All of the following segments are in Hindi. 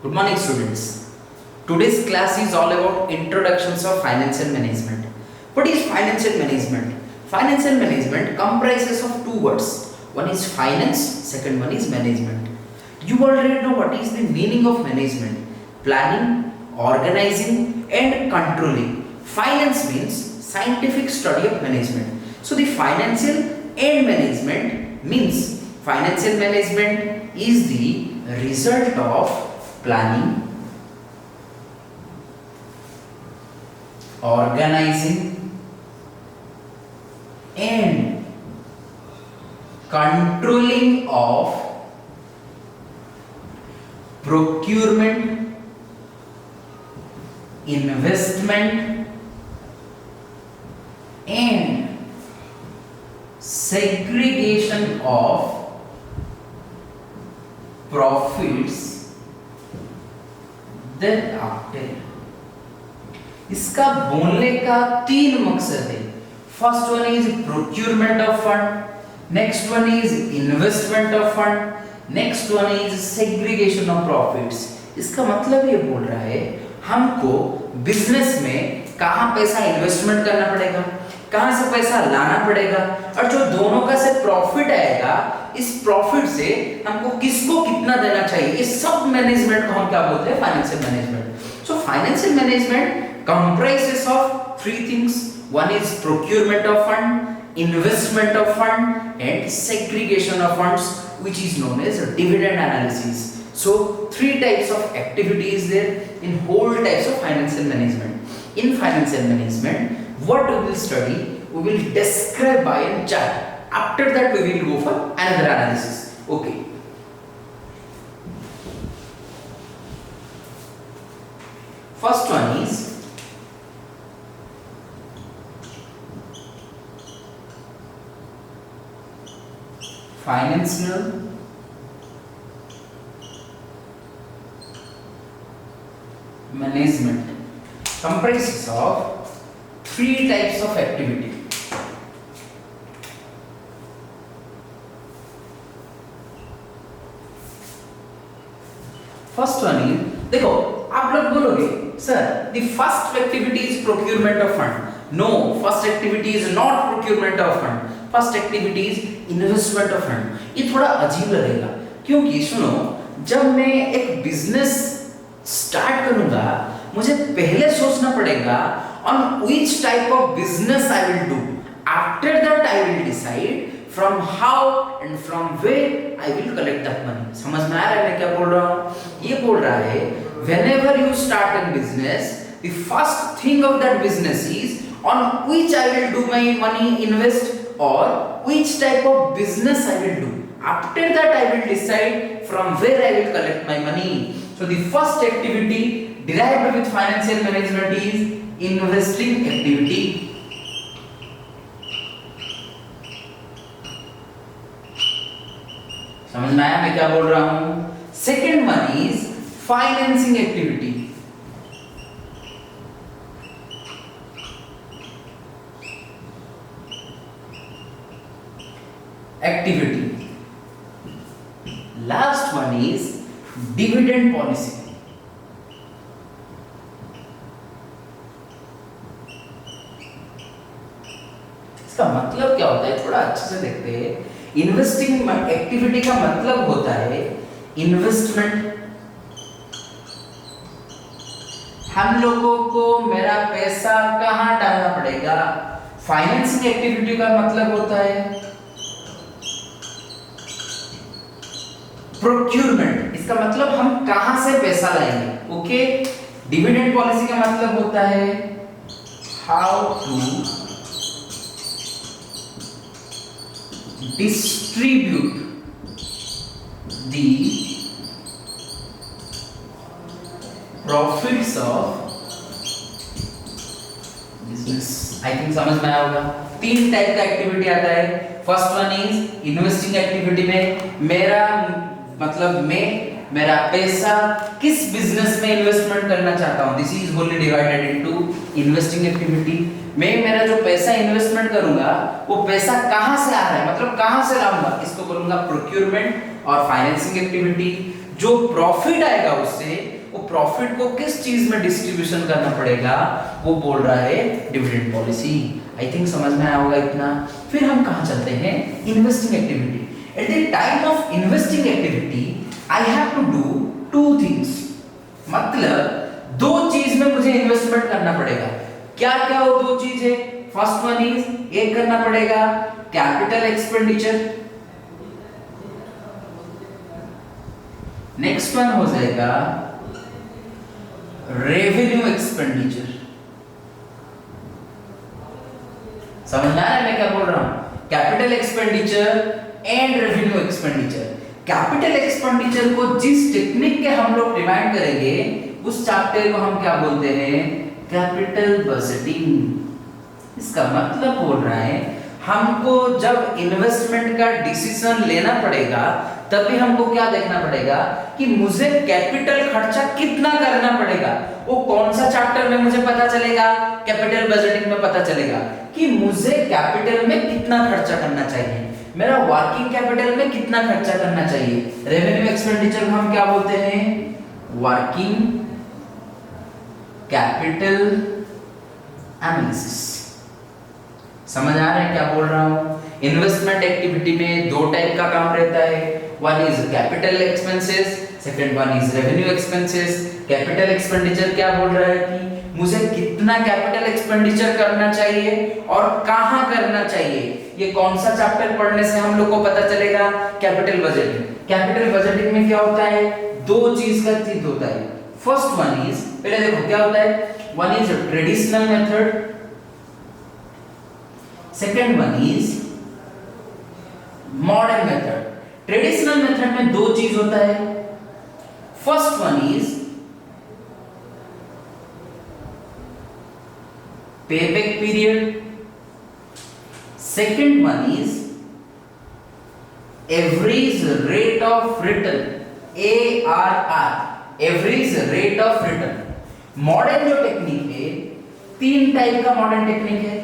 Good morning, students. Today's class is all about introductions of financial management. What is financial management? Financial management comprises of two words. One is finance, second one is management. You already know what is the meaning of management. Planning, organizing and controlling. Finance means scientific study of management. So the financial and management means financial management is the result of planning, organizing and controlling of procurement, investment and segregation of profits thereafter. इसका बोलने का तीन मकसद है. First one is procurement of fund, next one is investment of fund, next one is segregation of profits. इसका मतलब ये बोल रहा है हमको बिजनेस में कहां पैसा इन्वेस्टमेंट करना पड़ेगा, कहां से पैसा लाना पड़ेगा और जो दोनों का से प्रॉफिट आएगा इस प्रॉफिट से हमको किसको कितना देना चाहिए, ये सब मैनेजमेंट को हम क्या बोलते हैं, financial management. So financial management comprises of three things. One is procurement of fund, investment of fund and segregation of funds, which is known as dividend analysis. So three types of activities there in whole types of financial management. In financial management, what we will study, we will describe by a chart. After that we will go for another analysis. Okay. First one is financial management comprises of three types of activity. First one is, देखो आप लोग बोलोगे sir the first activity is procurement of fund. No, first activity is not procurement of fund. First activity is investment of fund. ये थोड़ा अजीब लगेगा क्योंकि सुनो, जब मैं एक बिजनेस स्टार्ट करूंगा मुझे पहले सोचना पड़ेगा on which type of business I will do. After that I will decide from how and from where I will collect that money. समझ में आ रहा है मैं क्या बोल रहा हूँ? ये बोल रहा है whenever you start a business the first thing of that business is on which I will do my money invest or which type of business I will do. After that I will decide from where I will collect my money. So the first activity derived with financial management is investing activity. समझ में आया मैं क्या बोल रहा हूं? Second one is financing activity. Activity. Last one is dividend policy. इसका मतलब क्या होता है, थोड़ा अच्छे से देखते हैं. इन्वेस्टिंग एक्टिविटी का मतलब होता है इन्वेस्टमेंट. हम लोगों को मेरा पैसा कहां डालना पड़ेगा. फाइनेंसिंग एक्टिविटी का मतलब होता है प्रोक्यूरमेंट. इसका मतलब हम कहां से पैसा लाएंगे. ओके. डिविडेंड पॉलिसी का मतलब होता है how to distribute the profits of business. I think समझ में आया होगा. तीन टाइप का एक्टिविटी आता है. First one is investing activity में मेरा मतलब मैं मेरा पैसा किस बिजनेस में इन्वेस्टमेंट करना चाहता हूं. This is Holi divided into investing activity. मैं मेरा जो पैसा इन्वेस्टमेंट करूंगा वो पैसा कहां से आ रहा है, मतलब कहां से लाऊंगा, इसको बोलूंगा प्रोक्योरमेंट और फाइनेंसिंग एक्टिविटी. जो प्रॉफिट आएगा उससे वो प्रॉफिट को किस चीज में डिस्ट्रीब्यूशन करना पड़ेगा, वो बोल रहा है डिविडेंड पॉलिसी। आई थिंक समझ में आया होगा इतना। फिर हम कहां चलते हैं, investing activity. At the time of investing activity I have to do two things, मतलब दो चीज में मुझे इन्वेस्टमेंट करना पड़ेगा। क्या क्या वो दो चीज है? फर्स्ट वन इज, एक करना पड़ेगा कैपिटल एक्सपेंडिचर, नेक्स्ट वन हो जाएगा रेवेन्यू एक्सपेंडिचर। समझ में आ रहा है मैं क्या बोल रहा हूं? Capital expenditure and revenue expenditure. Capital expenditure को जिस टेक्निक के हम लोग डिवाइड करेंगे उस चैप्टर को हम क्या बोलते हैं, कैपिटल बजटिंग। इसका मतलब बोल रहा है हमको जब इन्वेस्टमेंट का डिसीजन लेना पड़ेगा तभी हमको क्या देखना पड़ेगा कि मुझे कैपिटल खर्चा कितना करना पड़ेगा। वो कौन सा चैप्टर में मुझे पता चलेगा, कैपिटल बजटिंग में पता चलेगा कि मुझे कैपिटल में कितना खर्चा करना चाहिए, मेरा वर्किंग कैपिटल में कितना खर्चा करना चाहिए। रेवेन्यू एक्सपेंडिचर को हम क्या बोलते हैं, वर्किंग कैपिटल एनालिसिस। समझ आ रहा है क्या बोल रहा हूं? इन्वेस्टमेंट एक्टिविटी में दो टाइप का काम रहता है, one is capital expenses, second one is revenue expenses. Capital expenditure क्या बोल रहा है कि मुझे कितना कैपिटल एक्सपेंडिचर करना चाहिए और कहां करना चाहिए। ये कौन सा चैप्टर पढ़ने से हम लोग को पता चलेगा, कैपिटल बजटिंग। कैपिटल बजटिंग में क्या होता है, दो चीज का चीज होता है। फर्स्ट वन इज, पहले देखो क्या होता है, one is traditional method, second one is modern method. Traditional method में दो चीज होता है, first one is payback period, second one is average rate of return, ARR, average rate of return. Modern जो टेक्निक है, तीन टाइप का मॉडर्न टेक्निक है।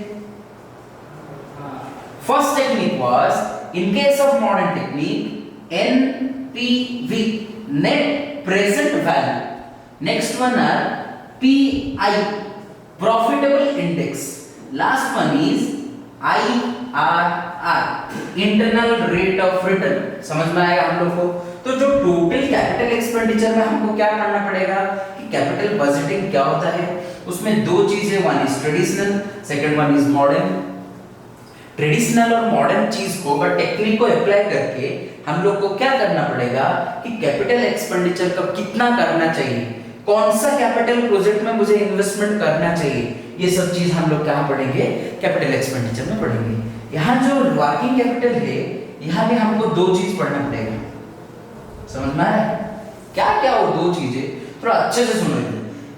First technique was, in case of modern technique, NPV, net present value. Next one are PI, profitable index. Last one is IRR, internal rate of return. समझ में आएगा हम लोग को? तो जो टोटल कैपिटल एक्सपेंडिचर में हमको क्या करना पड़ेगा कि कैपिटल बजटिंग क्या होता है, उसमें दो चीजें, one is traditional, second one is modern. Traditional और मॉडर्न चीज को अगर टेक्निक को अप्लाई करके हम लोग को क्या करना पड़ेगा कि कैपिटल एक्सपेंडिचर का कितना करना चाहिए, कौन सा कैपिटल प्रोजेक्ट में मुझे इन्वेस्टमेंट करना चाहिए, ये सब चीज हम लोग कहां पढ़ेंगे, कैपिटल एक्सपेंडिचर में पढ़ेंगे। यहाँ जो वर्किंग कैपिटल है, यहाँ भी हमको दो चीज पढ़ना पड़ेगा। समझ में आया क्या क्या वो दो चीजें, थोड़ा अच्छे से सुनो।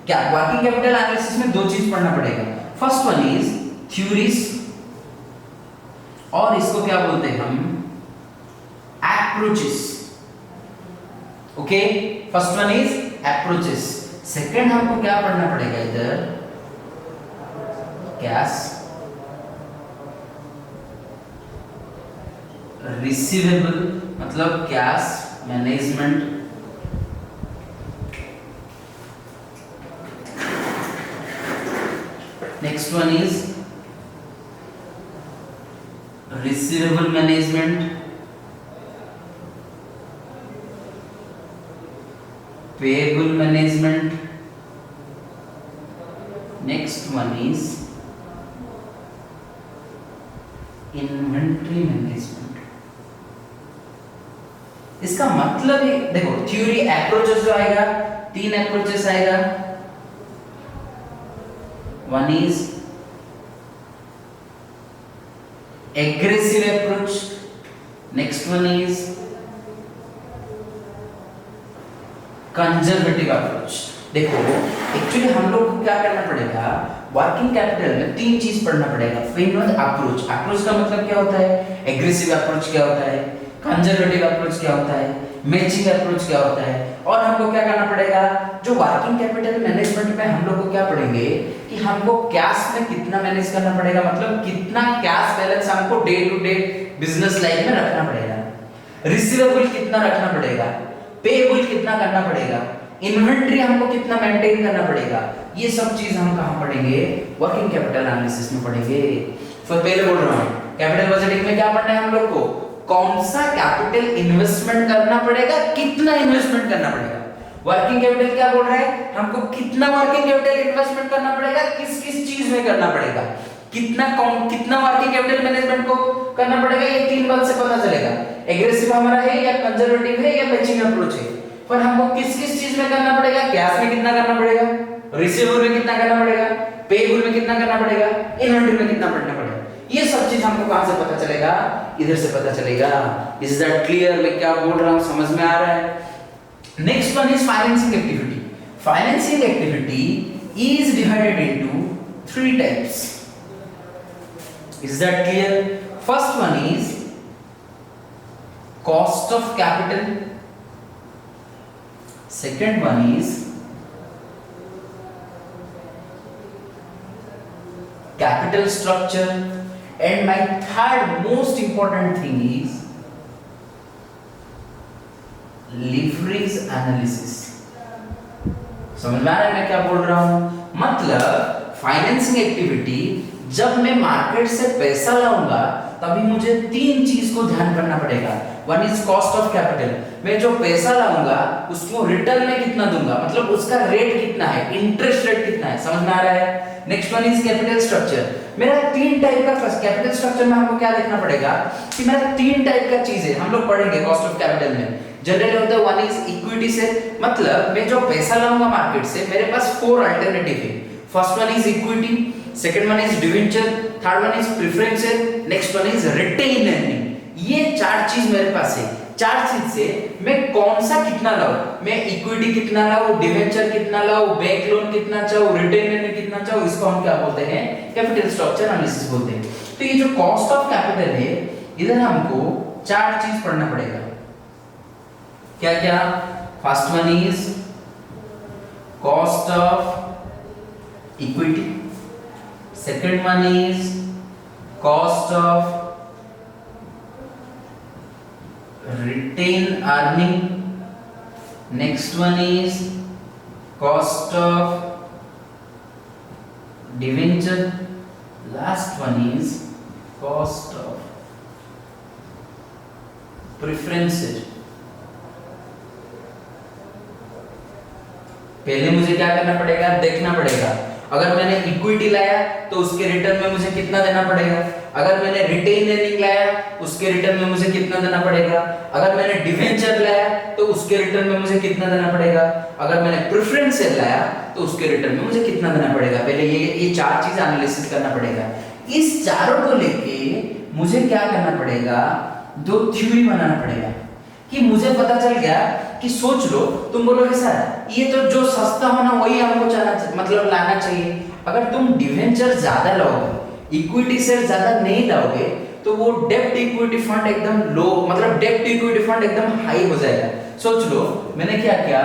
क्या वर्किंग कैपिटल एनालिसिस में दो चीज पढ़ना पड़ेगा। फर्स्ट वन इज थ्योरीज, और इसको क्या बोलते हैं हम, approaches. Okay, first one is approaches, second हमको क्या पढ़ना पड़ेगा इधर, कैश रिसीवेबल, मतलब cash management. Next one is receivable management, payable management. Next one is inventory management. इसका मतलब है, देखो थ्योरी अप्रोचेस जो आएगा, तीन अप्रोचेस आएगा। One is aggressive approach, next one is conservative approach। देखो एक्चुअली हम लोग को क्या करना पड़ेगा, वर्किंग कैपिटल में तीन चीज पढ़ना पड़ेगा। पहला अप्रोच, अप्रोच का मतलब क्या होता है, एग्रेसिव अप्रोच क्या होता है, कंजर्वेटिव अप्रोच क्या होता है, मैचिंग अप्रोच क्या होता है। और हमको क्या करना पड़ेगा, जो वर्किंग कैपिटल मैनेजमेंट में हम लोग को क्या पढ़ेंगे कि हमको कैश में कितना मैनेज करना पड़ेगा, मतलब कितना कैश बैलेंस हमको day to day business life में रखना पड़ेगा, रिसीवेबल कितना रखना पड़ेगा, पेएबल कितना करना पड़ेगा, इन्वेंट्री हमको कितना मेंटेन करना पड़ेगा, ये सब चीज हम कहां पढ़ेंगे, वर्किंग कैपिटल एनालिसिस में पढ़ेंगे। तो पहले बोल रहा हूं कैपिटल बजटिंग में क्या पढ़ना है हम लोग को, कौन सा कैपिटल इन्वेस्टमेंट करना पड़ेगा, कितना इन्वेस्टमेंट करना पड़ेगा। वर्किंग कैपिटल क्या बोल रहा है, हमको कितना वर्किंग कैपिटल इन्वेस्टमेंट करना पड़ेगा, किस किस चीज में करना पड़ेगा, कितना वर्किंग कैपिटल मैनेजमेंट को करना पड़ेगा, ये तीन बात से पता चलेगा। एग्रेसिव हमारा है या कंजर्वेटिव है या मैचिंग अप्रोच है, पर हमको किस किस चीज में करना पड़ेगा, कैश में कितना करना पड़ेगा, रिसीवेबल में कितना करना पड़ेगा, पेएबल में कितना करना पड़ेगा, इन्वेंटरी में कितना करना पड़ेगा, ये सब चीज हमको कहां से पता चलेगा, इधर से पता चलेगा। इज दैट क्लियर, मैं क्या बोल रहा हूं समझ में आ रहा है। Next one is financing activity. Financing activity is divided into 3 types. Is that clear? First one is cost of capital. Second one is capital structure. And my third most important thing is leverage analysis. समझ में आ रहा है मैं क्या बोल रहा हूं, मतलब फाइनेंसिंग एक्टिविटी जब मैं मार्केट से पैसा लाऊंगा तभी मुझे 3 चीज को ध्यान करना पड़ेगा। One is cost of capital, मैं जो पैसा लाऊंगा उसको रिटर्न में कितना दूंगा, मतलब उसका रेट कितना है, इंटरेस्ट रेट कितना है, समझ में आ रहा है। Next one is capital structure. मेरा 3 टाइप का कैपिटल स्ट्रक्चर में हमको क्या देखना पड़ेगा कि मेरा 3 टाइप का चीज है, हम लोग पढ़ेंगे कॉस्ट ऑफ कैपिटल में। जनरली होता है वन इज इक्विटी से, मतलब मैं जो पैसा लाऊंगा मार्केट से मेरे पास 4 अल्टरनेटिव है। First one is equity, second one is debenture, third one is preferential, next one is retained earning. ये 4 चीज मेरे पास है। 4 चीज से मैं कौन सा कितना लाऊं, मैं इक्विटी कितना लाऊं, डिवेंचर कितना लाऊं, बैंक लोन कितना चाहूं, रिटेन अर्निंग कितना चाहूं, इसको हम क्या बोलते हैं, कैपिटल स्ट्रक्चर एनालिसिस बोलते हैं। तो ये जो कॉस्ट ऑफ कैपिटल है इधर हमको 4 चीज पढ़ना पड़ेगा। क्या क्या, first one is cost of equity, second one is cost of retain earning, next one is cost of debenture, last one is cost of preferences। पहले मुझे क्या करना पड़ेगा, देखना पड़ेगा अगर मैंने इक्विटी लाया तो उसके रिटर्न में मुझे कितना देना पड़ेगा, अगर मैंने रिटेन अर्निंग लाया उसके रिटर्न में मुझे कितना देना पड़ेगा, अगर मैंने डिवेंचर लाया तो उसके रिटर्न में मुझे कितना देना पड़ेगा, अगर मैंने प्रेफरेंशियल लाया तो उसके रिटर्न में मुझे कितना देना पड़ेगा। पहले ये 4 चीज एनालिसिस करना पड़ेगा। इस चारों को लेके मुझे क्या करना पड़ेगा, 2 थ्योरी बनाना पड़ेगा कि मुझे पता चल गया कि सोच लो, तुम बोलोगे सर ये तो जो सस्ता होना वही हमको मतलब लाना चाहिए। अगर तुम डिवेंचर ज्यादा लाओगे, इक्विटी शेयर ज्यादा नहीं लाओगे तो वो डेब्ट इक्विटी फंड एकदम लो, मतलब डेब्ट इक्विटी फंड एकदम हाई हो जाएगा। सोच लो मैंने क्या किया,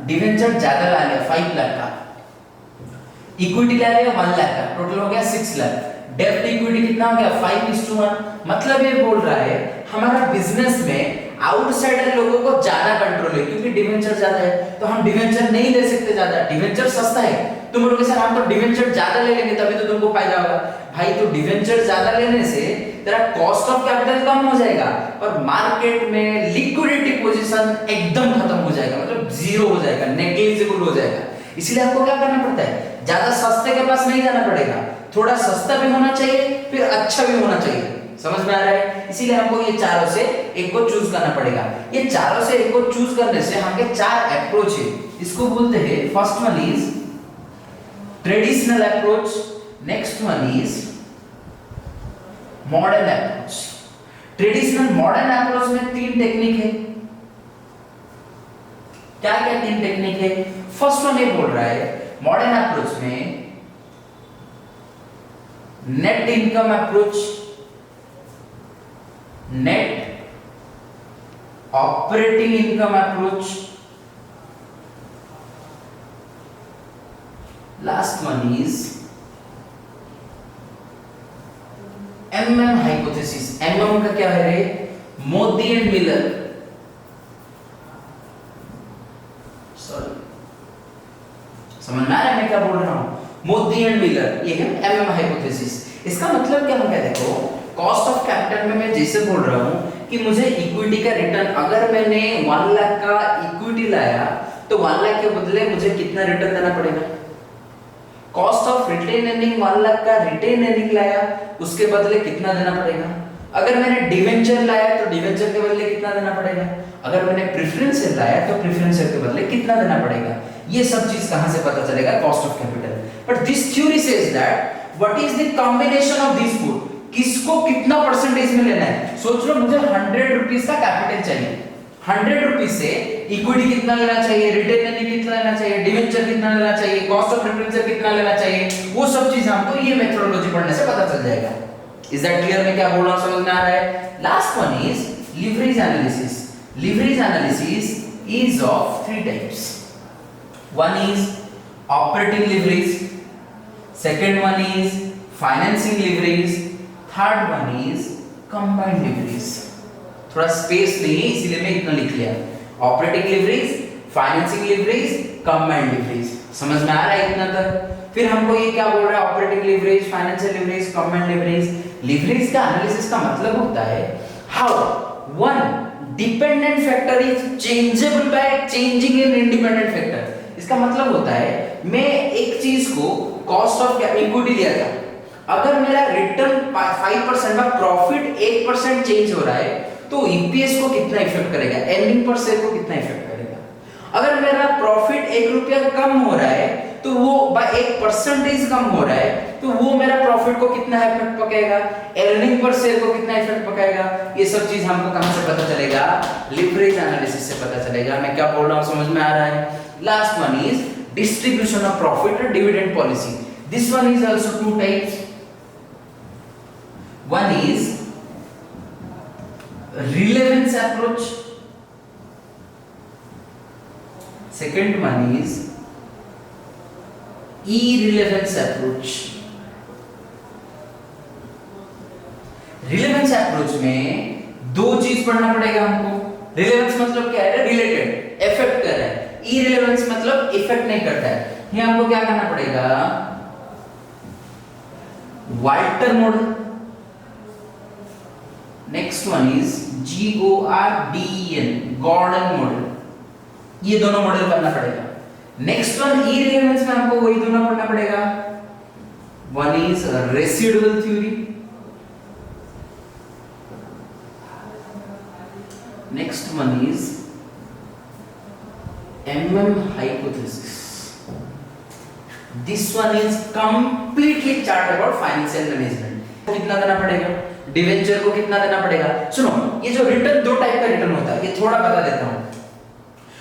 डिवेंचर ज्यादा ला लिया 5 लाख का, इक्विटी ला लिया 1 लाख का, टोटल हो गया 6 लाख। डेब्ट इक्विटी कितना हो गया 5:1। मतलब ये बोल रहा है हमारा बिजनेस में आउटसाइडर लोगों को ज्यादा कंट्रोल है, क्योंकि डिवेंचर ज्यादा है तो हम डिवेंचर नहीं ले सकते ज्यादा, डिवेंचर सस्ता है। तुम बोलोगे सर हम तो डिवेंचर ज्यादा ले लेंगे तभी तो तुमको फायदा होगा। भाई तो डिवेंचर ज्यादा लेने से तेरा कॉस्ट ऑफ कैपिटल कम हो जाएगा और मार्केट में लिक्विडिटी पोजीशन एकदम खत्म हो जाएगा, मतलब जीरो हो जाएगा, नेग्लिजिबल हो जाएगा। इसलिए आपको क्या करना पड़ता है, ज्यादा सस्ते के पास नहीं जाना पड़ेगा, थोड़ा सस्ता भी होना चाहिए फिर अच्छा भी होना चाहिए। समझ में आ रहा है? इसीलिए हमको ये चारों से एक को चूज करना पड़ेगा। ये चारों से एक को चूज करने से हमके 4 अप्रोच है, इसको बोलते हैं first one is traditional approach, next one is modern approach. Traditional modern approach में 3 टेक्निक है। क्या क्या 3 टेक्निक है? फर्स्ट वन ये बोल रहा है मॉडर्न अप्रोच में net income approach, net operating income approach, last one is MM hypothesis. MM का क्या है रे? Modi and Miller, sorry Modi and Miller, ये है एमएम हाइपोथेसिस। इसका मतलब क्या हो गया, देखो कॉस्ट ऑफ कैपिटल में मैं जैसे बोल रहा हूं कि मुझे इक्विटी का रिटर्न, अगर मैंने 1 लाख का इक्विटी लाया तो 1 लाख के बदले मुझे कितना रिटर्न देना पड़ेगा। Cost of retained earning 1 lakh का रिटेन अर्निंग लाया, उसके बदले कितना देना पड़ेगा। अगर मैंने डिवेंचर लाया तो डिवेंचर के बदले कितना देना पड़ेगा। अगर मैंने प्रेफरेंस शेयर लाया तो प्रेफरेंस शेयर के बदले कितना देना पड़ेगा। ये सब चीज कहां से पता चलेगा, cost of capital. But this theory says that what is the combination of this food, किसको कितना परसेंटेज में लेना है। सोच लो मुझे 100 रुपीस का कैपिटल चाहिए, 100 रुपीस से इक्विटी कितना लेना चाहिए, रिटेन अर्निंग कितना लेना चाहिए, डिवेंचर कितना लेना चाहिए, कॉस्ट ऑफ प्रेफरेंस कितना लेना चाहिए, वो सब चीज हमको ये मेथोडोलॉजी पढ़ने से पता चल जाएगा। इज दैट क्लियर, मैं क्या बोल रहा हूं, समझ में आ रहा है। Last one is leverage analysis. Leverage analysis is of 3 types. One is operating leverage, second one is financing leverage, third one is combined leverage. थोड़ा स्पेस नहीं है इसलिए मैं इतना लिख लिया, operating leverage, financing leverage, combined leverage. समझ में आ रहा है इतना तक। फिर हमको ये क्या बोल रहा है, operating leverage, financial leverage, combined leverage. Leverage का एनालिसिस का मतलब होता है how one dependent factor is changeable by changing in independent factor. इसका मतलब होता है मैं एक चीज को कॉस्ट ऑफ इक्विटी लिया था, अगर मेरा रिटर्न 5% का प्रॉफिट 1% चेंज हो रहा है तो ईपीएस को कितना इफेक्ट करेगा, अर्निंग पर शेयर को कितना इफेक्ट करेगा। अगर मेरा प्रॉफिट 1 रुपया कम हो रहा है तो वो बाय 1% कम हो रहा है तो वो मेरा प्रॉफिट को कितना इफेक्ट पकेगा, अर्निंग पर शेयर को कितना इफेक्ट पकेगा। ये सब चीज हमको कहां से पता चलेगा, लीवरेज एनालिसिस से पता चलेगा। मैं क्या बोल रहा हूं समझ में आ रहा है। Last one is distribution of profit और dividend policy. This one is also 2 types. One is relevance approach, second one is irrelevance approach। Relevance approach में 2 चीज पढ़ना पड़ेगा हमको। रिलेवेंस मतलब क्या है, रिलेटेड, इफेक्ट कर रहा है। इररिलेवेंस मतलब इफेक्ट नहीं करता है। ये हमको क्या करना पड़ेगा, Walter model. Next one is GORDEN, Gordon model. ये दोनों मॉडल पढ़ना पड़ेगा। नेक्स्ट वन इररिलेवेंस में हमको वही दोनों पढ़ना पड़ेगा। One is residual theory, next one is MM hypothesis। This one is completely chart about financial management। कितना देना पड़ेगा, डिवेंचर को कितना देना पड़ेगा। सुनो, ये जो रिटर्न 2 टाइप का रिटर्न होता है, ये थोड़ा बता देता हूं।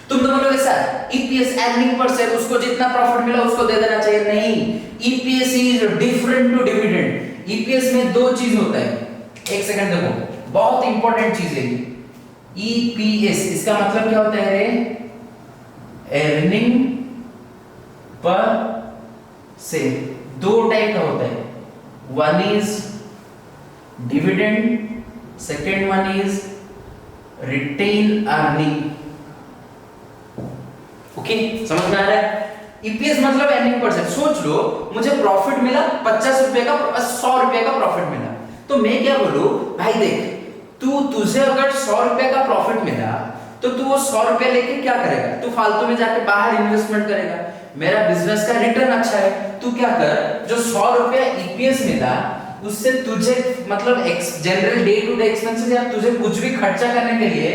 तुम तो बोलोगे sir EPS earning per share, उसको जितना प्रॉफिट मिला उसको दे देना चाहिए। नहीं, EPS is different to dividend. EPS में 2 चीज होता है। एक सेकंड देखो, बहुत इंपॉर्टेंट चीज है ईपीएस। इसका मतलब क्या होता है रे, अर्निंग पर शेयर। 2 टाइप का होता है, one is dividend, second one is retained earning. Okay, समझ में आ रहा है। ईपीएस मतलब अर्निंग पर शेयर। सोच लो मुझे प्रॉफिट मिला 50 रुपए का, 100 रुपए का प्रॉफिट मिला, तो मैं क्या बोलूं, भाई देख तुझे अगर 100 रुपए का प्रॉफिट मिला तो तू वो 100 रुपए लेके क्या करेगा, तू फालतू में जाके बाहर इन्वेस्टमेंट करेगा। मेरा बिजनेस का रिटर्न अच्छा है, तू क्या कर, जो 100 रुपया ईपीएस मिला उससे तुझे मतलब general day to day expenses या तुझे कुछ भी खर्चा करने के लिए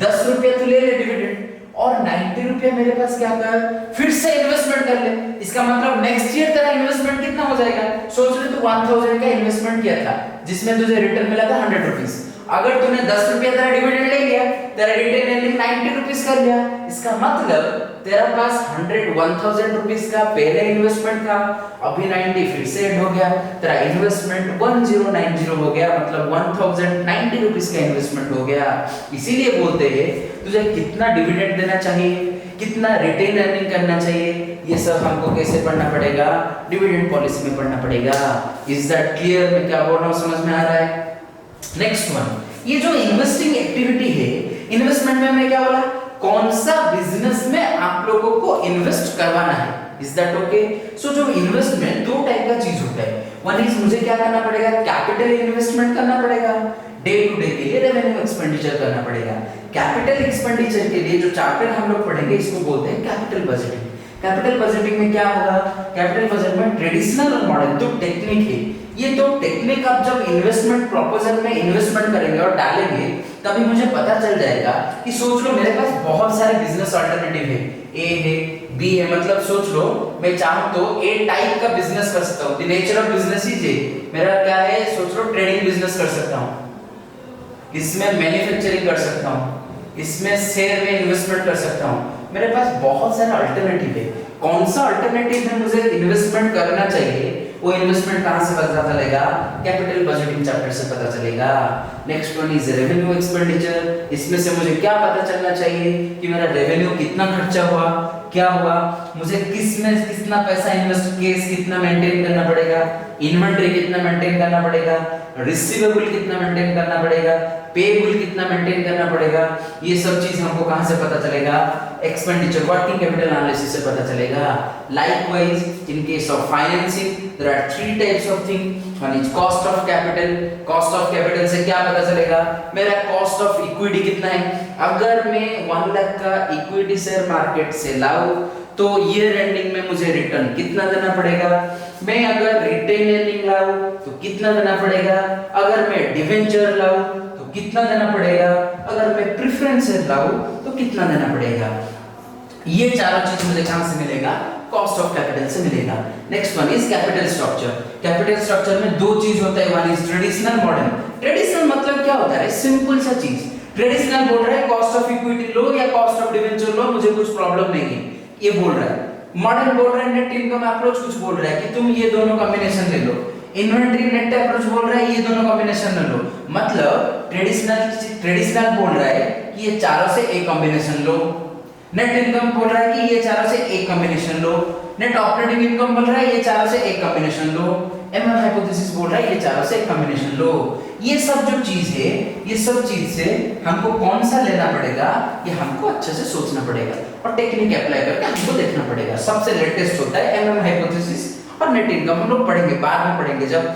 10 रुपया तू ले ले डिविडेंड, और 90 रुपया मेरे पास क्या कर, फिर से इन्वेस्टमेंट कर ले। इसका मतलब नेक्स्ट ईयर तेरा इन्वेस्टमेंट कितना हो जाएगा। सोच ले तू 1000 का इन्वेस्टमेंट किया था जिसमें तुझे रिटर्न मिला था 100 रुपीस। अगर तूने 10 रुपया तेरा डिविडेंड ले लिया, तेरा रिटर्न अर्निंग 90 रुपीस कर लिया। इसका मतलब तेरा पास 1000 रुपीस का पहले इन्वेस्टमेंट था, अभी 90 फिर से ऐड हो गया, तेरा इन्वेस्टमेंट 1090 हो गया, मतलब 1090 रुपीस का इन्वेस्टमेंट हो गया। इसीलिए बोलते हैं तुझे कितना डिविडेंड देना चाहिए, कितना रिटेन अर्निंग करना चाहिए, ये सब हमको कैसे पढ़ना पड़ेगा, डिविडेंड पॉलिसी में पढ़ना पड़ेगा। इज दैट क्लियर, मैं क्या बोल रहा हूं समझ में आ रहा है। नेक्स्ट वन, ये जो इन्वेस्टिंग एक्टिविटी है, इन्वेस्टमेंट में मैं क्या बोला, कौन सा बिजनेस में आप लोगों को इन्वेस्ट करवाना है। Is that okay? सो जो इन्वेस्टमेंट दो टाइप का चीज होता है, वन इज मुझे क्या करना पड़ेगा, कैपिटल इन्वेस्टमेंट करना पड़ेगा, डे टू डे के लिए रेवेन्यू एक्सपेंडिचर करना पड़ेगा। कैपिटल एक्सपेंडिचर के लिए जो चैप्टर हम लोग पढ़ेंगे इसको बोलते हैं कैपिटल बजटिंग। कैपिटल बजटिंग में क्या होगा, कैपिटल बजट में ट्रेडिशनल और मॉडर्न दो टेक्निक है, ये दो टेक्निक आप जब इन्वेस्टमेंट प्रपोजल में इन्वेस्टमेंट करेंगे और डालेंगे तभी मुझे पता चल जाएगा कि सोच लो मेरे पास बहुत सारे बिजनेस अल्टरनेटिव है, ए है, बी है, मतलब सोच लो मैं चाहूं तो ए टाइप का बिजनेस कर सकता हूं, the nature of business is a, मेरा क्या है, सोच लो ट्रेडिंग बिजनेस कर सकता हूं, इसमें मैन्युफैक्चरिंग कर सकता हूं, इसमें शेयर में इन्वेस्टमेंट कर सकता हूं, मेरे पास बहुत सारे अल्टरनेटिव है। कौन सा अल्टरनेटिव में मुझे इन्वेस्टमेंट करना चाहिए, वो इन्वेस्टमेंट कहां से पता चलेगा, कैपिटल बजटिंग चैप्टर से पता चलेगा। Next one is revenue expenditure, इसमें से मुझे क्या पता चलना चाहिए कि मेरा रेवेन्यू कितना खर्चा हुआ, क्या हुआ, मुझे किस में कितना पैसा इन्वेस्ट केस कितना मेंटेन करना पड़ेगा, इन्वेंटरी कितना मेंटेन करना पड़ेगा, रिसीवेबल कितना मेंटेन करना पड़ेगा, पेएबल कितना मेंटेन करना पड़ेगा, ये सब चीज हमको कहां से पता चलेगा, एक्सपेंडिचर वर्किंग कैपिटल एनालिसिस से पता चलेगा। Likewise in case of financing there are three types of thing, one is cost of capital, cost of capital से क्या पता चलेगा, मेरा कॉस्ट ऑफ इक्विटी कितना है, अगर मैं 1 लाख का इक्विटी शेयर मार्केट से लाऊं तो ईयर एंडिंग में मुझे रिटर्न कितना देना पड़ेगा, मैं अगर रिटेन अर्निंग लाऊं तो कितना देना पड़ेगा, अगर मैं डिवेंचर लाऊं तो कितना देना पड़ेगा, अगर मैं प्रेफरेंस शेयर लाऊं तो कितना देना पड़ेगा। ये चारों चीज मुझे कहां से मिलेगा, कॉस्ट ऑफ कैपिटल से मिलेगा। Next one is capital structure. Capital structure में दो चीज होता है, one is traditional, modern. Traditional मतलब क्या होता है, सिंपल सा चीज। ट्रेडिशनल बोल रहा है कॉस्ट ऑफ इक्विटी लो या कॉस्ट ऑफ डिवेंचर लो, मुझे कुछ प्रॉब्लम नहीं है, ये बोल रहा है। मॉडर्न बोल रहा है नेट इनकम अप्रोच, कुछ बोल रहा है कि तुम ये दोनों कॉम्बिनेशन ले लो। इन्वेंटरी नेट अप्रोच बोल रहा है ये दोनों कॉम्बिनेशन ले लो। मतलब ट्रेडिशनल बोल रहा है कि ये चारों से एक कॉम्बिनेशन लो, नेट इनकम बोल रहा है कि ये चारों से एक कॉम्बिनेशन लो, नेट ऑपरेटिंग इनकम बोल रहा है ये चारों से एक कॉम्बिनेशन लो, एमएम हाइपोथेसिस बोल रहा है ये चारों से एक कॉम्बिनेशन लो। ये सब जो चीज है, ये सब चीज से हमको कौन सा लेना पड़ेगा, ये हमको अच्छे से सोचना पड़ेगा और टेक्निक अप्लाई करके हमको देखना पड़ेगा। सबसे लेटेस्ट होता है एमएम हाइपोथेसिस और नेट इनकम, हम लोग पढ़ेंगे बाद में पढ़ेंगे जब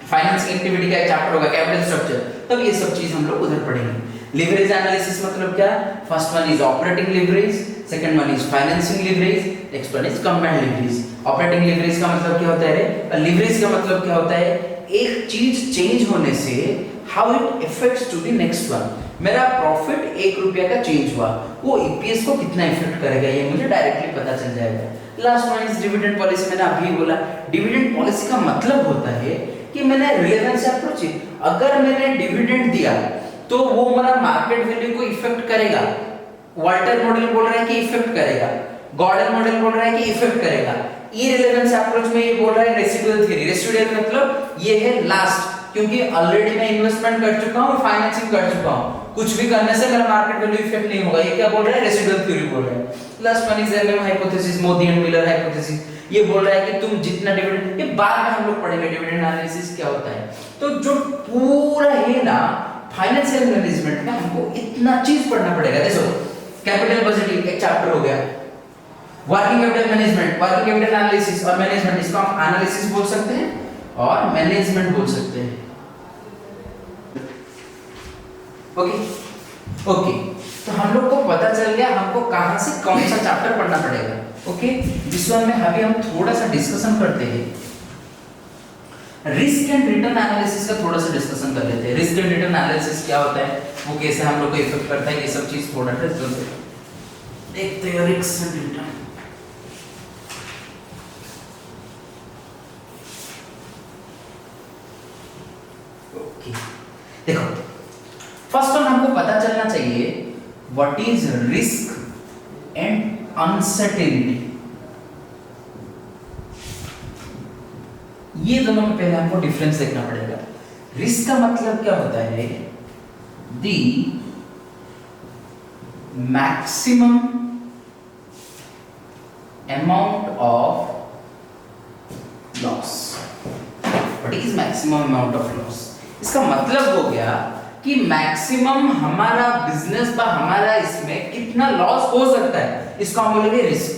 फाइनेंसिंग एक्टिविटी का एक चैप्टर होगा कैपिटल स्ट्रक्चर, तब ये सब चीज हम लोग उधर पढ़ेंगे। लिवरेज एनालिसिस मतलब क्या, first one is operating leverage, second one is financing leverage, next one is combined leverage. Operating leverage का मतलब क्या होता है, लिवरेज का मतलब क्या होता है, एक चीज चेंज होने से how it effects to the next one. मेरा प्रॉफिट 1 रुपया का चेंज हुआ, वो ईपीएस को कितना इफेक्ट करेगा ये मुझे डायरेक्टली पता चल जाएगा। Last one is dividend policy, मैंने अभी बोला डिविडेंड पॉलिसी का मतलब होता है कि मैंने रिलेवेंस अप्रोच, अगर मैंने डिविडेंड दिया तो वो मेरा मार्केट वैल्यू को इफेक्ट करेगा। वाल्टर मॉडल बोल रहा है कि इफेक्ट करेगा, गॉर्डन मॉडल बोल रहा है कि इफेक्ट करेगा। इररिलेवेंस अप्रोच में ये बोल रहा है रेसिडुअल थ्योरी। रेसिडुअल मतलब ये है लास्ट, क्योंकि ऑलरेडी मैं इन्वेस्टमेंट कर चुका हूं, फाइनेंसिंग कर चुका हूं, कुछ भी करने से मेरा मार्केट वैल्यू इफेक्ट नहीं होगा। ये क्या बोल रहा है, रेसिडुअल थ्योरी बोल रहा है। Last one is MM hypothesis, Modi and Miller hypothesis, ये बोल रहा है कि तुम जितना डिविडेंड, ये बाद में हम लोग पढ़ेंगे डिविडेंड एनालिसिस क्या होता है। तो जो पूरा है ना फाइनेंशियल मैनेजमेंट में हमको इतना चीज पढ़ना पड़ेगा। देखो कैपिटल बजटिंग एक चैप्टर हो गया, working capital management, working capital analysis और मैनेजमेंट, इसको हम एनालिसिस बोल सकते हैं और मैनेजमेंट बोल सकते हैं। ओके ओके, तो हम लोग को पता चल गया हमको कहां से कौन सा चैप्टर पढ़ना पड़ेगा। ओके, जिस वन में अभी हम थोड़ा सा डिस्कशन करते हैं, रिस्क एंड रिटर्न एनालिसिस का थोड़ा सा डिस्कशन कर लेते हैं। रिस्क एंड रिटर्न एनालिसिस क्या होता है, वो कैसे हम लोग को इफेक्ट करता है, ये सब चीज थोड़ा सा देखते हैं। रिस्क एंड रिटर्न, ओके देखो, फर्स्ट वन हमको पता चलना चाहिए what is risk and uncertainty. ये दोनों में पहले हमको डिफरेंस देखना पड़ेगा। रिस्क का मतलब क्या होता है, the maximum amount of loss. What is maximum amount of loss, इसका मतलब हो गया कि मैक्सिमम हमारा बिजनेस पर हमारा इसमें कितना लॉस हो सकता है, इसको हम बोलेंगे रिस्क।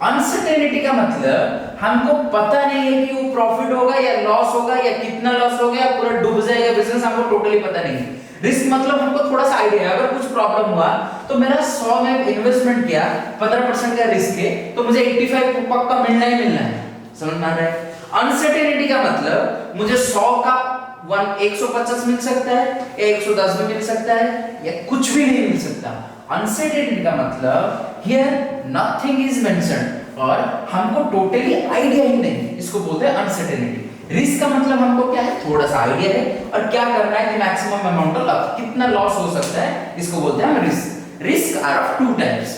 अनसर्टेनिटी का मतलब हमको पता नहीं है कि वो प्रॉफिट होगा या लॉस होगा या कितना लॉस होगा या पूरा डूब जाएगा बिजनेस, हमको टोटली पता नहीं है। रिस्क मतलब हमको थोड़ा सा आइडिया है, अगर कुछ प्रॉब्लम हुआ तो मेरा 100 में इन्वेस्टमेंट किया, 15% का रिस्क है, तो मुझे 85 पक्का मिलना ही मिलना है। समझ में आ रहा है? अनसर्टेनिटी का मतलब मुझे 100 का 150 मिल सकता है या 110 में मिल सकता है या कुछ भी नहीं मिल सकता। अनसर्टेनिटी का मतलब हियर नथिंग इज मेंशन्ड और हमको टोटली आइडिया ही नहीं, इसको बोलते हैं अनसर्टेनिटी। रिस्क का मतलब हमको क्या है, थोड़ा सा आइडिया है और क्या करना है, मैक्सिमम अमाउंट ऑफ लॉस, कितना लॉस हो सकता है, इसको बोलते हैं risk. Risk are of two types.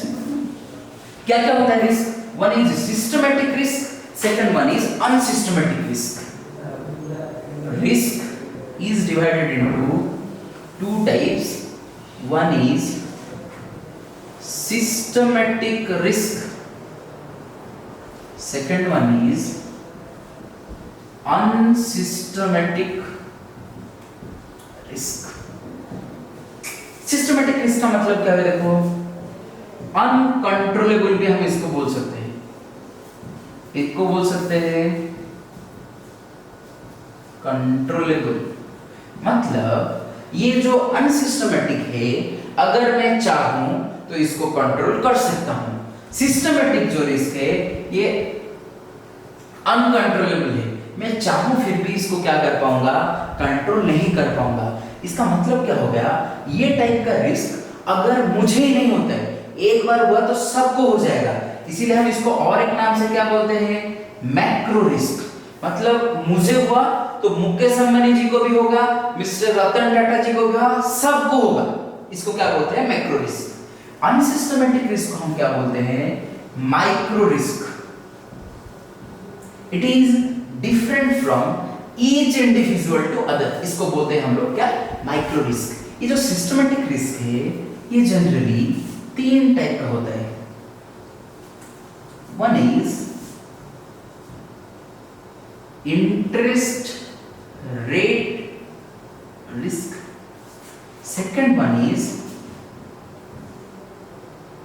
क्या क्या होता है risk? One is systematic risk, second one is unsystematic risk. Risk is divided into two types, one is systematic risk, second one is unsystematic risk। Systematic risk का मतलब क्या है? देखो, अनकंट्रोलेबल भी हम इसको बोल सकते हैं, इसको बोल सकते हैं कंट्रोलेबल। मतलब ये जो अनसिस्टमैटिक है, अगर मैं चाहूं तो इसको कंट्रोल कर सकता हूं। सिस्टमैटिक जो रिस्क है ये अनकंट्रोलेबल है, मैं चाहूं फिर भी इसको क्या कर पाऊंगा, कंट्रोल नहीं कर पाऊंगा। इसका मतलब क्या हो गया, ये टाइप का रिस्क अगर मुझे ही नहीं होता है, एक बार हुआ तो सबको हो जाएगा, इसीलिए हम इसको और एक नाम से क्या बोलते हैं, मैक्रो रिस्क। मतलब मुझे हुआ तो मुकेश अंबानी जी को भी होगा, मिस्टर रतन टाटा जी को भी होगा, सबको होगा, इसको क्या बोलते हैं, मैक्रो रिस्क। अनसिस्टमैटिक रिस्क को हम क्या बोलते हैं, micro risk. It is different from each individual to other, इसको बोलते हैं हम लोग क्या, माइक्रो रिस्क। ये जो सिस्टमैटिक रिस्क है ये जनरली 3 टाइप का होता है। One is interest rate risk, second one is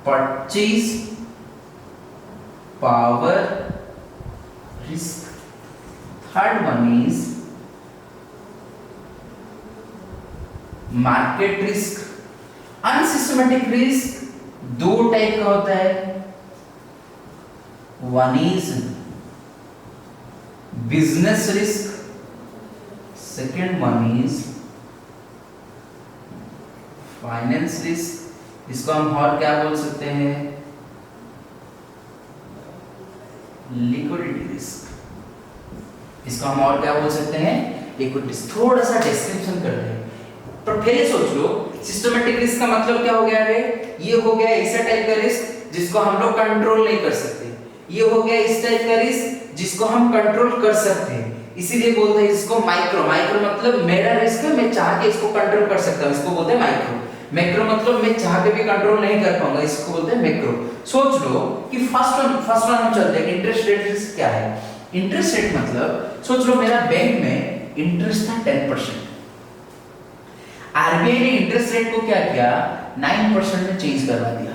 purchase power risk, third one is market risk. Unsystematic risk 2 type का होता है, one is business risk, second one is finance risk, इसको हम और क्या बोल सकते हैं, लिक्विडिटी रिस्क, इसको हम और क्या बोल सकते हैं, लिक्विडिटी रिस्क। थोड़ा सा डिस्क्रिप्शन करते हैं, पर पहले सोच लो सिस्टमैटिक रिस्क का मतलब क्या हो गया रे, ये हो गया ऐसा टाइप का रिस्क जिसको हम लोग कंट्रोल नहीं कर सकते, ये हो गया इस टाइप का रिस्क जिसको हम कंट्रोल कर सकते हैं, इसीलिए बोलते हैं इसको माइक्रो। माइक्रो मतलब मेरा रिस्क है, मैं चाह के इसको कंट्रोल कर सकता हूं, इसको बोलते हैं माइक्रो। मैक्रो मतलब मैं चाह के भी कंट्रोल नहीं कर पाऊंगा, इसको बोलते हैं मैक्रो। सोच लो कि फर्स्ट वन हम चलते हैं, इंटरेस्ट रेट रिस्क क्या है। इंटरेस्ट रेट मतलब सोच लो मेरा बैंक में इंटरेस्ट था 10%, आरबीआई ने इंटरेस्ट रेट को क्या किया, 9% में चेंज करवा दिया।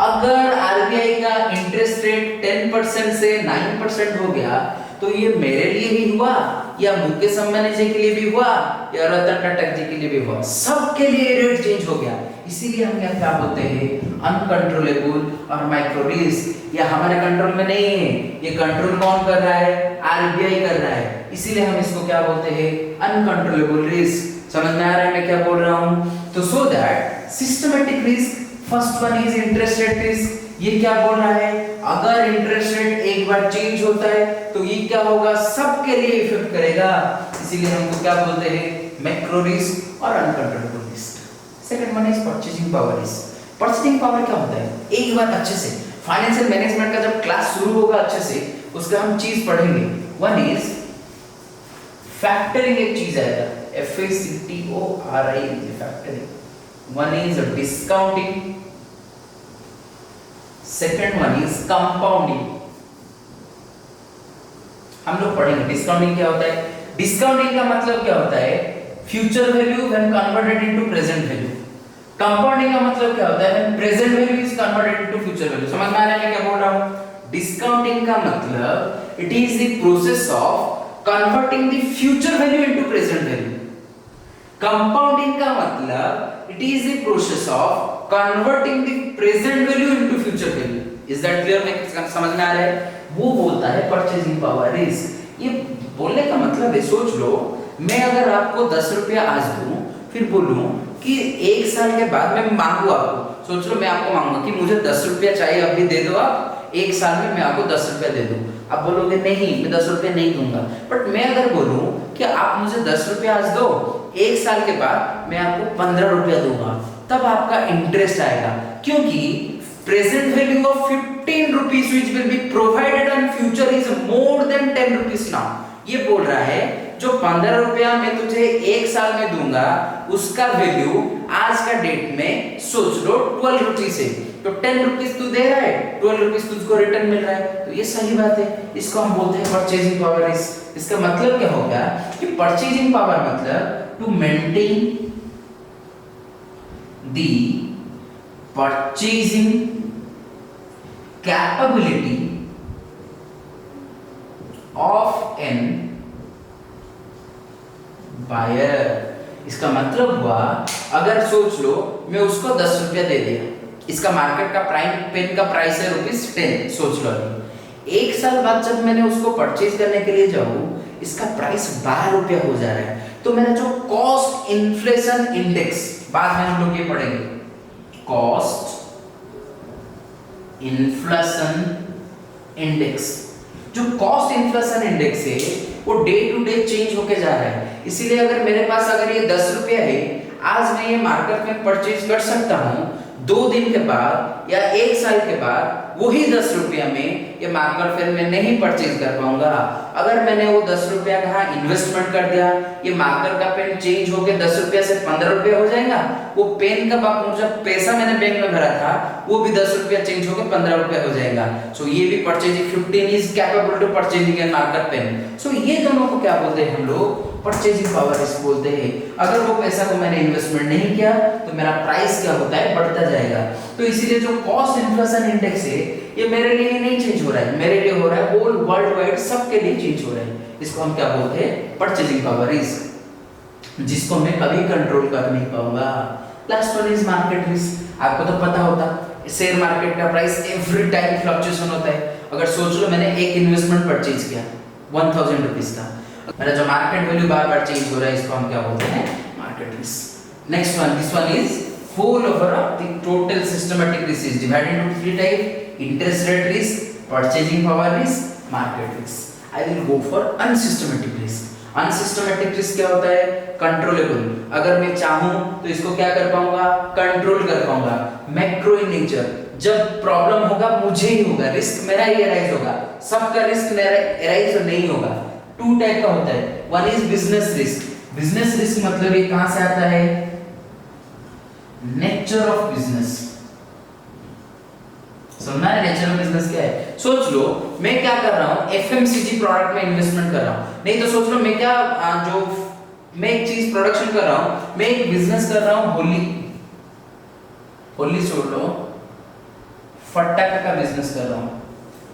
अगर आरबीआई का इंटरेस्ट रेट 10% से 9% हो गया तो ये मेरे लिए भी हुआ या मुकेश अंबानी जी के लिए भी हुआ या रतन टाटा जी के लिए भी हुआ, सबके लिए रेट चेंज हो गया। इसीलिए हम क्या बोलते हैं, अनकंट्रोलेबल और माइक्रो रिस्क। ये हमारे कंट्रोल में नहीं है, ये कंट्रोल कौन कर रहा है, आरबीआई कर रहा है, इसीलिए हम इसको क्या बोलते हैं, अनकंट्रोलेबल रिस्क। समझ में आ रहा है मैं क्या बोल रहा हूं? तो so that systematic risk, first one is interest rate risk. ये क्या बोल रहा है, अगर इंटरेस्ट रेट एक बार चेंज होता है तो ये क्या होगा, सबके लिए इफेक्ट करेगा, इसीलिए हमको क्या बोलते हैं, मैक्रो रिस्क और uncontrollable risk. Second one is purchasing power risk. Purchasing power क्या होता है, एक बार अच्छे से फाइनेंशियल मैनेजमेंट का जब क्लास शुरू होगा अच्छे से उसका हम चीज पढ़ेंगे। वन इज फैक्टरिंग, एक चीज आएगा FACTORI factoring. One is discounting, second one is compounding. हम लोग पढ़ेंगे डिस्काउंटिंग क्या होता है। डिस्काउंटिंग का मतलब क्या होता है, future value when converted into present value. Compounding का मतलब क्या होता है, when present value is converted into future value. समझ में आ रहा है मैं क्या बोल रहा हूं? डिस्काउंटिंग का मतलब it is the process of converting the future value into present value. Compounding का मतलब it is the process of converting the present value into future value. Is that clear? में समझ में आ रहा है? वो बोलता है परचेजिंग पावर रिस्क। ये बोलने का मतलब है, सोच लो मैं अगर आपको 10 रुपया आज दूं, फिर बोलूं कि 1 साल के बाद मैं मांगू आपको, सोच लो मैं आपको मांगूंगा कि मुझे 10 रुपया चाहिए, अभी दे दो आप, 1 साल में मैं आपको 10 रुपया दे दूं। आप बोलोगे नहीं मैं 10 रुपया नहीं दूंगा। बट मैं अगर बोलूं कि आप मुझे 10 रुपया आज दो, 1 साल के बाद मैं आपको 15 रुपया दूंगा, तब आपका इंटरेस्ट आएगा, क्योंकि present value of 15 rupees which will be provided in future is more than 10 rupees now। ये बोल रहा है जो 15 रुपया मैं तुझे 1 साल में दूंगा, उसका वैल्यू आज का डेट में सोच लो 12 रुपीस है, तो 10 रुपीस तू दे रहा है, 12 रुपीस तुझको रिटर्न मिल रहा है, तो ये सही बात है। इसको हम बोलते हैं परचेजिंग पावर। इसका मतलब क्या होगा कि परचेजिंग पावर मतलब to maintain the purchasing capability of an buyer। इसका मतलब हुआ, अगर सोच लो मैं उसको 10 रुपया दे दिया, इसका मार्केट का प्राइम पेन का प्राइस है ₹10, सोच लो अभी 1 साल बाद जब मैंने उसको परचेज करने के लिए जाऊं, इसका प्राइस 12 रुपया हो जा रहा है, तो मेरा जो कॉस्ट इन्फ्लेशन इंडेक्स, बाद में हम लोग ये पढ़ेंगे, कॉस्ट इन्फ्लेशन इंडेक्स, जो कॉस्ट इन्फ्लेशन इंडेक्स है वो डे टू डे चेंज होके जा रहा है। इसीलिए अगर मेरे पास अगर ये 10 रुपया है, आज मैं ये मार्केट में परचेज कर सकता हूँ, 2 दिन के बाद या 1 साल के बाद वही 10 रुपया में ये मार्केट फिर मैं नहीं परचेज कर पाऊंगा। अगर मैंने वो 10 रुपया कहाँ इन्वेस्टमेंट कर दिया, ये मार्कर का पेन चेंज होके 10 रुपया से 15 रुपया हो जाएगा, वो पेन का जो पैसा मैंने बैंक में भरा था वो भी 10 रुपया चेंज होके 15 रुपया हो जाएगा। सो ये भी purchasing 15 is capable to purchasing an marker pen. So ये दोनों को क्या बोलते हैं हम लोग? परचेजिंग पावर इसको बोलते हैं। अगर वो पैसा को मैंने इन्वेस्टमेंट नहीं किया तो मेरा प्राइस क्या होता है, बढ़ता जाएगा। तो इसीलिए जो कॉस्ट इन्फ्लेशन इंडेक्स है ये मेरे लिए नहीं चेंज हो रहा है, मेरे लिए हो रहा है, होल वर्ल्ड वाइड सबके लिए चेंज हो रहा है। इसको हम क्या बोलते हैं? परचेजिंग पावर रिस्क, जिसको मैं कभी कंट्रोल कर नहीं पाऊंगा। Last one is market risk. आपको तो पता होता शेयर मार्केट का प्राइस एवरी टाइम फ्लक्चुएशन होता है। अगर सोच लो मैंने एक इन्वेस्टमेंट परचेज किया 1000 रुपीज का, मेरा जो मार्केट वैल्यू बार बार चेंज हो रहा है, इसको हम क्या बोलते हैं? Market risk. Next one, this one is whole over the total systematic risk is divided into 3 type: interest rate risk, purchasing power risk, market risk. I will go for unsystematic risk. Unsystematic risk क्या होता है? कंट्रोलेबल। अगर मैं चाहूं तो इसको क्या कर पाऊंगा? कंट्रोल कर पाऊंगा। मैक्रो इन नेचर, जब प्रॉब्लम होगा मुझे ही होगा, रिस्क मेरा ही अराइज होगा, सबका रिस्क मेरा अराइज नहीं होगा। 2 टाइप का होता है। One is business risk. Business risk मतलब ये कहां से आता है? Nature of business. समझना है नेचर ऑफ बिजनेस क्या है? सोच लो मैं क्या कर रहा हूं, एफएमसीजी प्रोडक्ट में इन्वेस्टमेंट कर रहा हूं, नहीं तो सोच लो मैं क्या जो मैं एक चीज प्रोडक्शन कर रहा हूं, मैं एक बिजनेस कर रहा हूं, होली छोड़ लो, फटाका का बिजनेस कर रहा हूं,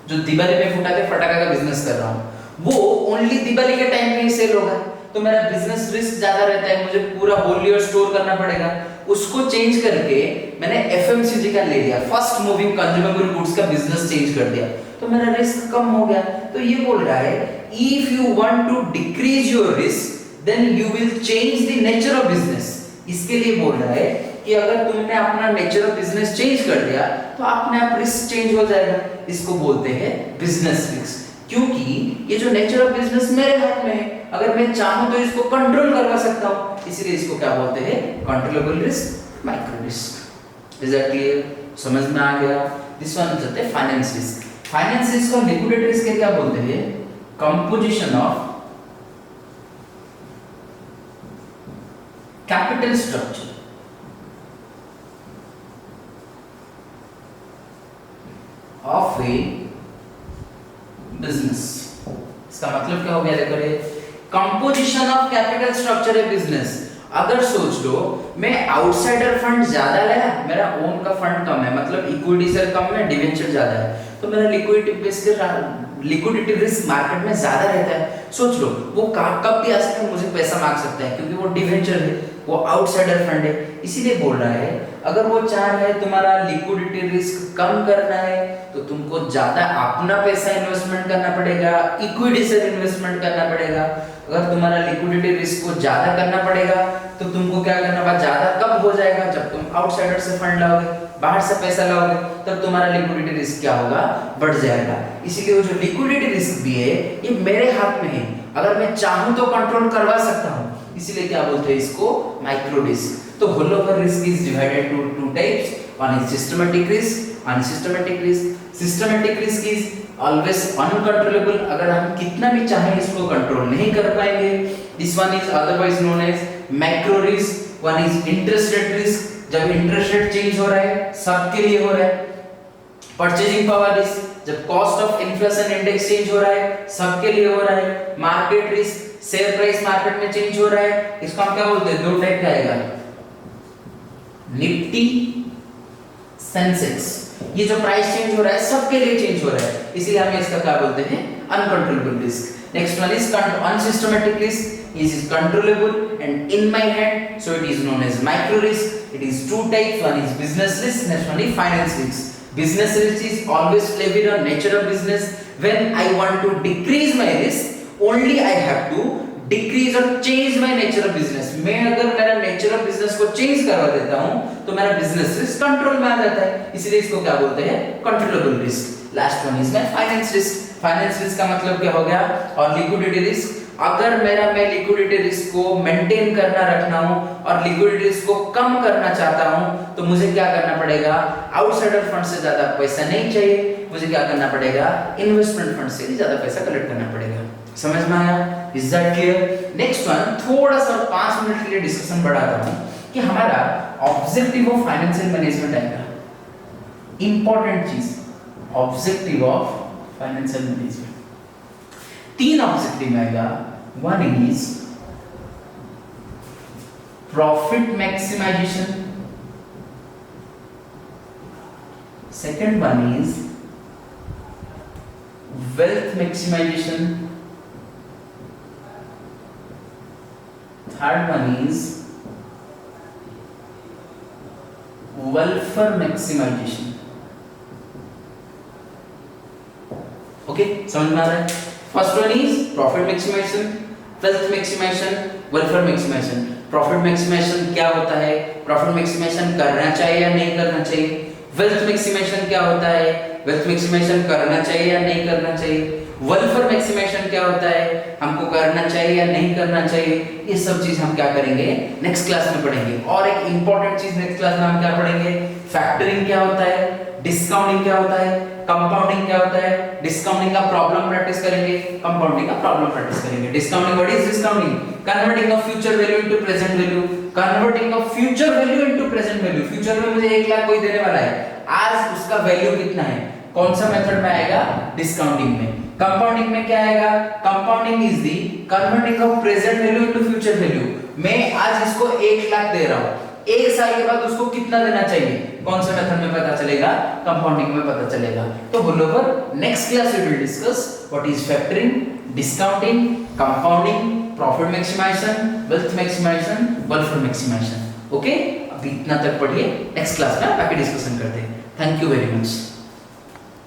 जो दिवाली में फुटाते फटाका का बिजनेस कर रहा हूं, वो ओनली दिवाली के टाइम में ही सेल होगा, तो मेरा बिजनेस रिस्क ज्यादा रहता है, मुझे पूरा होल ईयर स्टोर करना पड़ेगा। उसको चेंज करके मैंने एफएमसीजी का ले लिया, फास्ट मूविंग कंज्यूमेबल गुड्स का बिजनेस चेंज कर दिया, तो मेरा रिस्क कम हो गया। तो ये बोल रहा है if you want to decrease your risk then you will change the nature of business. इसके लिए बोल रहा है कि अगर तुमने अपना नेचर ऑफ बिजनेस चेंज कर दिया तो अपने आप रिस्क चेंज हो जाएगा। इसको बोलते हैं बिजनेस रिस्क, क्योंकि ये जो नेचर ऑफ बिजनेस मेरे हाथ में है, अगर मैं चाहूं तो इसको कंट्रोल करवा सकता हूं, इसलिए इसको क्या बोलते हैं? Controllable risk, micro risk. Is that clear? समझ में आ गया? दिस वन होता है फाइनेंस रिस्क। फाइनेंस रिस्क को लिक्विडिटी रिस्क क्या बोलते हैं? Composition of capital structure of A business. इसका मतलब क्या हो गया? देखो ये composition of capital structure A business. अगर सोच लो मैं आउटसाइडर फंड ज्यादा लाया, मेरा ओन का फंड कम है, मतलब इक्विटी से कम है, डिवेंचर ज्यादा है, तो मेरा लिक्विडिटी रिस्क मार्केट में ज्यादा रहता है। सोच लो वो कब भी आ सकता है, मुझे पैसा मांग सकता है, क्योंकि वो डिवेंचर है, वो आउटसाइडर फंड है। इसीलिए बोल रहा है अगर वो चाह रहा है तुम्हारा लिक्विडिटी रिस्क कम करना है तो तुमको ज्यादा अपना पैसा इन्वेस्टमेंट करना पड़ेगा, इक्विटी से इन्वेस्टमेंट करना पड़ेगा। अगर तुम्हारा लिक्विडिटी रिस्क को ज्यादा करना पड़ेगा तो तुमको क्या करना पड़ेगा, ज्यादा कब हो जाएगा, जब तुम आउटसाइडर से फंड लाओगे, बाहर से पैसा लाओगे, तब तुम्हारा लिक्विडिटी रिस्क क्या होगा, बढ़ जाएगा। इसीलिए वो जो लिक्विडिटी रिस्क भी है ये मेरे हाथ में है, अगर मैं चाहूं तो कंट्रोल करवा सकता हूं। इसीलिए क्या बोलते हैं इसको, माइक्रो रिस्क। तो whole over risk is divided to two types, one is systematic risk, unsystematic risk. Systematic risk is always uncontrollable, अगर हम कितना भी चाहें इसको कंट्रोल नहीं कर पाएंगे। This one is otherwise known as macro risk. One is interest rate risk, जब इंटरेस्ट रेट चेंज हो रहा है सबके लिए हो रहा है। परचेजिंग पावर रिस्क, जब cost of inflation index change हो रहा है सबके लिए हो रहा है। Market risk, share price market में चेंज हो रहा है, इसको हम क्या बोलते हैं, दो टाइप का आएगा, निफ्टी, सेंसेक्स। ये जो प्राइस चेंज हो रहा है सबके लिए चेंज हो रहा है, इसलिए हम इसका क्या बोलते हैं, uncontrollable risk. Next one is unsystematic risk, it is controllable and in my hand, so it is known as micro risk. It is two types, one is business risk, next one is finance risk. Business risk is always levied on nature of business. When I want to decrease my risk, only I have to decrease or change my nature of business. मैं अगर मेरा nature of business को change करवा देता हूँ तो मेरा business risk control में आ जाता है, इसलिए इसको क्या बोलते हैं, controllable risk. Last one is my finance risk. Finance risk का मतलब क्या हो गया, और liquidity risk, अगर मैं लिक्विडिटी रिस्क को मेंटेन करना रखना हूं और लिक्विडिटी रिस्क को कम करना चाहता हूं तो मुझे क्या करना पड़ेगा, आउटसाइडर फंड से ज्यादा पैसा नहीं चाहिए, मुझे क्या करना पड़ेगा, इन्वेस्टमेंट फंड से भी ज्यादा पैसा कलेक्ट करना पड़ेगा। समझ में आया, is that clear? Next one, थोड़ा सा 5 मिनट के लिए डिस्कशन बढ़ाता हूं कि हमारा ऑब्जेक्टिव ऑफ फाइनेंशियल मैनेजमेंट आएगा, इंपॉर्टेंट चीज, objective of financial management. 3 objective आएगा, one is profit maximisation, second one is wealth maximisation, third one is welfare maximisation. Okay, समझ में आ रहा है? First one is profit maximization, wealth maximization, welfare maximization. Profit maximization क्या होता है, profit maximization करना चाहिए या नहीं करना चाहिए, wealth maximization क्या होता है, wealth maximization करना चाहिए या नहीं करना चाहिए, welfare maximization क्या होता है, हमको करना चाहिए या नहीं करना चाहिए, ये सब चीज हम क्या करेंगे, नेक्स्ट क्लास में पढ़ेंगे। और एक इंपॉर्टेंट चीज नेक्स्ट क्लास में हम क्या पढ़ेंगे, फैक्टरिंग क्या होता है, डिस्काउंटिंग क्या होता है, कंपाउंडिंग क्या होता है, डिस्काउंटिंग का प्रॉब्लम प्रैक्टिस करेंगे, कंपाउंडिंग का प्रॉब्लम प्रैक्टिस करेंगे। Discounting, what is discounting, converting of future value into present value, converting of future value into present value. Future में मुझे 1 लाख कोई देने वाला है, आज उसका वैल्यू कितना है, कौन सा मेथड में आएगा, डिस्काउंटिंग में। कंपाउंडिंग में क्या आएगा, compounding is the converting of present value into future value. मैं आज इसको 1 लाख दे रहा हूं, 1 साल के बाद उसको कितना देना चाहिए, कौन सा मेथड में पता चलेगा, कंपाउंडिंग में पता चलेगा। तो all over next class we will discuss what is factoring, discounting, compounding, profit maximization, wealth maximization, welfare maximisation. Okay, अभी इतना तक पढ़िए, नेक्स्ट क्लास में बाकी डिस्कशन करते हैं। Thank you very much.